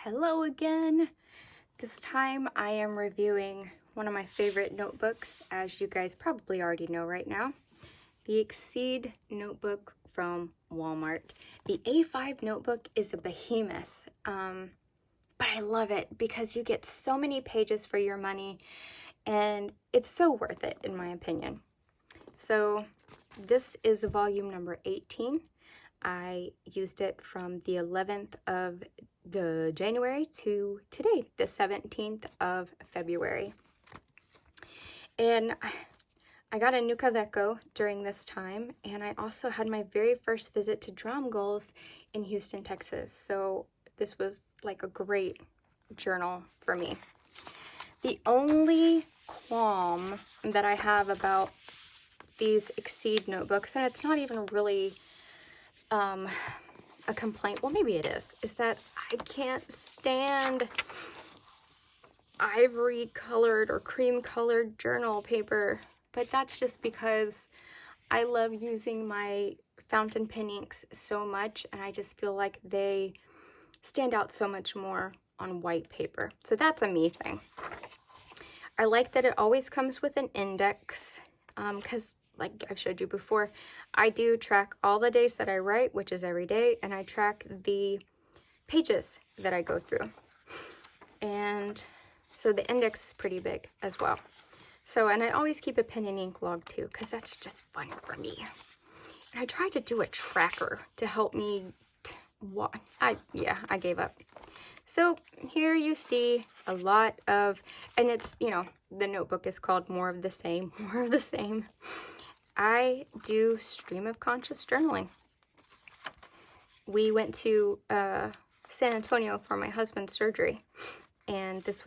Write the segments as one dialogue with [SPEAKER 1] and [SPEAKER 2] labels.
[SPEAKER 1] Hello again. This time I am reviewing one of my favorite notebooks, as you guys probably already know right now. The Exceed notebook from Walmart. The A5 notebook is a behemoth, but I love it because you get so many pages for your money and it's so worth it in my opinion. So this is volume number 18. I used it from the 11th of January to today, the 17th of February. And I got a Nuka Vecco during this time, and I also had my very first visit to Drum Goals in Houston, Texas. So this was like a great journal for me. The only qualm that I have about these Exceed notebooks, and it's not even really a complaint, well maybe it is that I can't stand ivory colored or cream colored journal paper, but that's just because I love using my fountain pen inks so much, and I just feel like they stand out so much more on white paper. So that's a me thing. I like that it always comes with an index, because like I've showed you before, I do track all the days that I write, which is every day, and I track the pages that I go through. And so the index is pretty big as well. So, and I always keep a pen and ink log too, because that's just fun for me. And I tried to do a tracker to help me, I gave up. So here you see a lot of, and it's, you know, the notebook is called More of the Same, More of the Same. I do stream of conscious journaling. We went to San Antonio for my husband's surgery, and this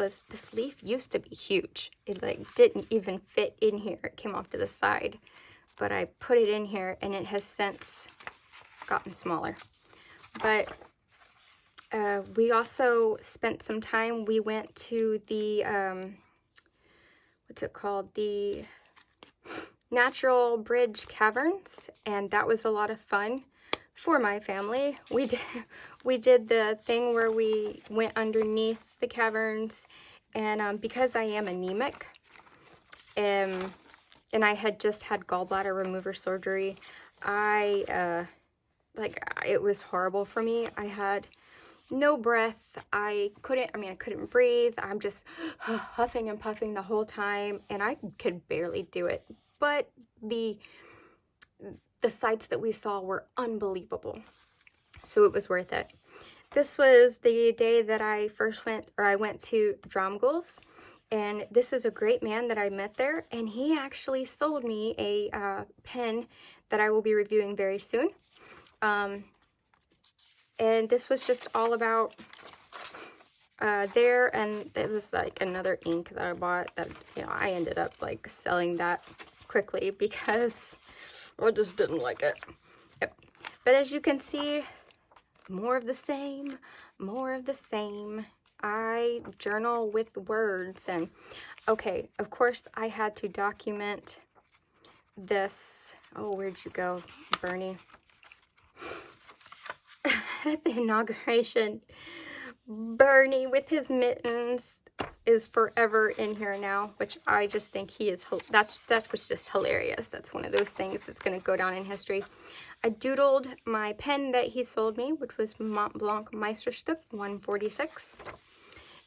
[SPEAKER 1] leaf used to be huge. It like didn't even fit in here. It came off to the side, but I put it in here and it has since gotten smaller. But we also spent some time, we went to the what's it called, the Natural Bridge Caverns, and that was a lot of fun for my family. We did the thing where we went underneath the caverns, and because I am anemic, and I had just had gallbladder remover surgery, it was horrible for me. I had no breath. I couldn't breathe. I'm just huffing and puffing the whole time, and I could barely do it. But the sights that we saw were unbelievable. So it was worth it. This was the day that I went to Drum Goals, and this is a great man that I met there, and he actually sold me a pen that I will be reviewing very soon. And this was just all about there, and it was like another ink that I bought that, you know, I ended up like selling that quickly because I just didn't like it. Yep. But as you can see, more of the same, more of the same. I journal with words, and okay, of course I had to document this. Oh, where'd you go, Bernie? At the inauguration, Bernie with his mittens is forever in here now, which I just think he is, that was just hilarious. That's one of those things that's going to go down in history. I doodled my pen that he sold me, which was Mont Blanc Meisterstück 146.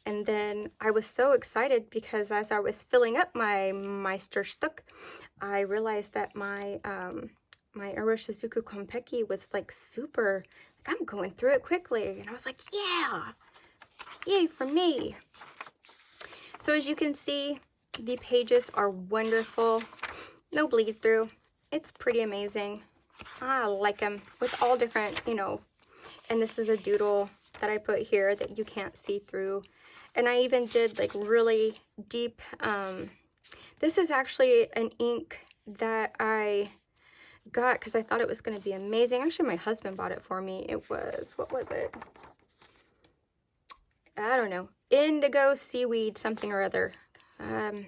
[SPEAKER 1] And then I was so excited because as I was filling up my Meisterstück, I realized that my my Iroshizuku Konpeki was like super, like I'm going through it quickly. And I was like, yeah, yay for me. So as you can see, the pages are wonderful. No bleed through. It's pretty amazing. I like them with all different, you know, and this is a doodle that I put here that you can't see through. And I even did like really deep, this is actually an ink that I got because I thought it was going to be amazing. Actually, my husband bought it for me. It was, what was it? I don't know. Indigo seaweed something or other. I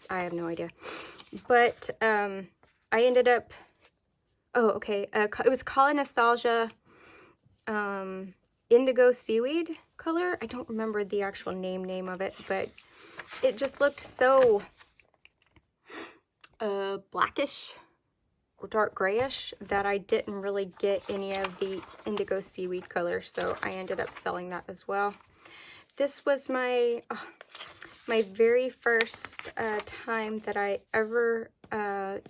[SPEAKER 1] have no idea. But I ended up, oh, okay. It was Color Nostalgia indigo seaweed color. I don't remember the actual name of it, but it just looked so blackish or dark grayish that I didn't really get any of the indigo seaweed color, so I ended up selling that as well. This was my my very first time that I ever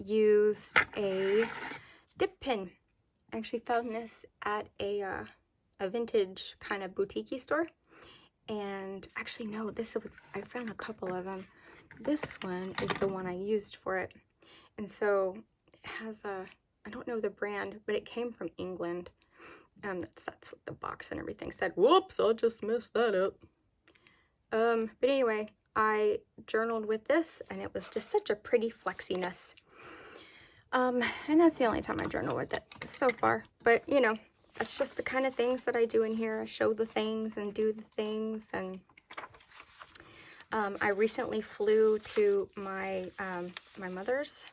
[SPEAKER 1] used a dip pen. I actually found this at a vintage kind of boutique store. And actually, no, I found a couple of them. This one is the one I used for it. And so it has I don't know the brand, but it came from England. That's what the box and everything said. Whoops, I just messed that up. But anyway, I journaled with this, and it was just such a pretty flexiness. And that's the only time I journal with it so far. But, you know, that's just the kind of things that I do in here. I show the things and do the things. And I recently flew to my my mother's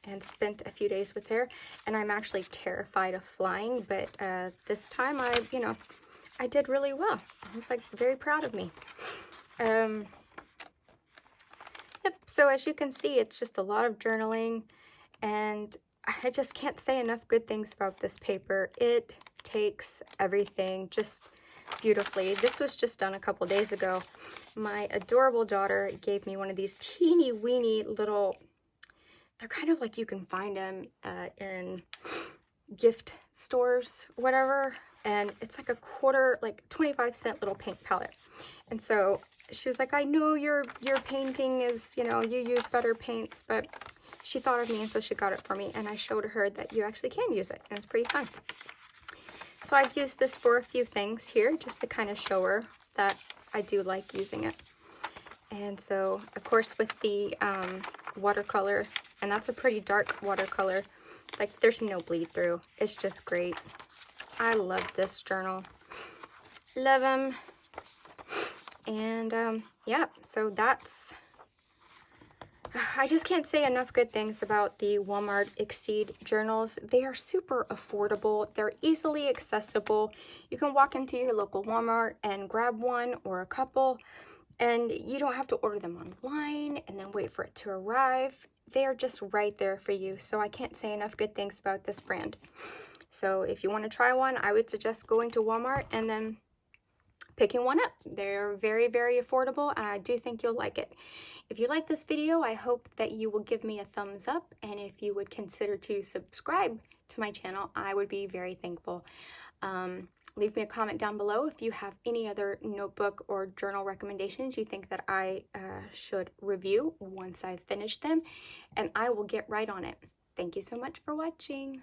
[SPEAKER 1] and spent a few days with her. And I'm actually terrified of flying. But this time I did really well. I was like very proud of me. Yep, so as you can see, it's just a lot of journaling, and I just can't say enough good things about this paper. It takes everything just beautifully. This was just done a couple days ago. My adorable daughter gave me one of these teeny weeny little, they're kind of like you can find them in gift stores, whatever, and it's like a quarter, like 25-cent little paint palette. And so she was like, I know your painting is, you know, you use better paints, but she thought of me, and so she got it for me, and I showed her that you actually can use it, and it's pretty fun. So I've used this for a few things here, just to kind of show her that I do like using it. And so, of course, with the watercolor, and that's a pretty dark watercolor, like there's no bleed through. It's just great. I love this journal. Love them. And yeah, so that's, I just can't say enough good things about the Walmart Exceed journals. They are super affordable. They're easily accessible. You can walk into your local Walmart and grab one or a couple, and you don't have to order them online and then wait for it to arrive. They are just right there for you. So I can't say enough good things about this brand. So if you want to try one, I would suggest going to Walmart and then picking one up. They're very, very affordable, and I do think you'll like it. If you like this video, I hope that you will give me a thumbs up, and if you would consider to subscribe to my channel, I would be very thankful. Leave me a comment down below if you have any other notebook or journal recommendations you think that I should review once I've finished them, and I will get right on it. Thank you so much for watching.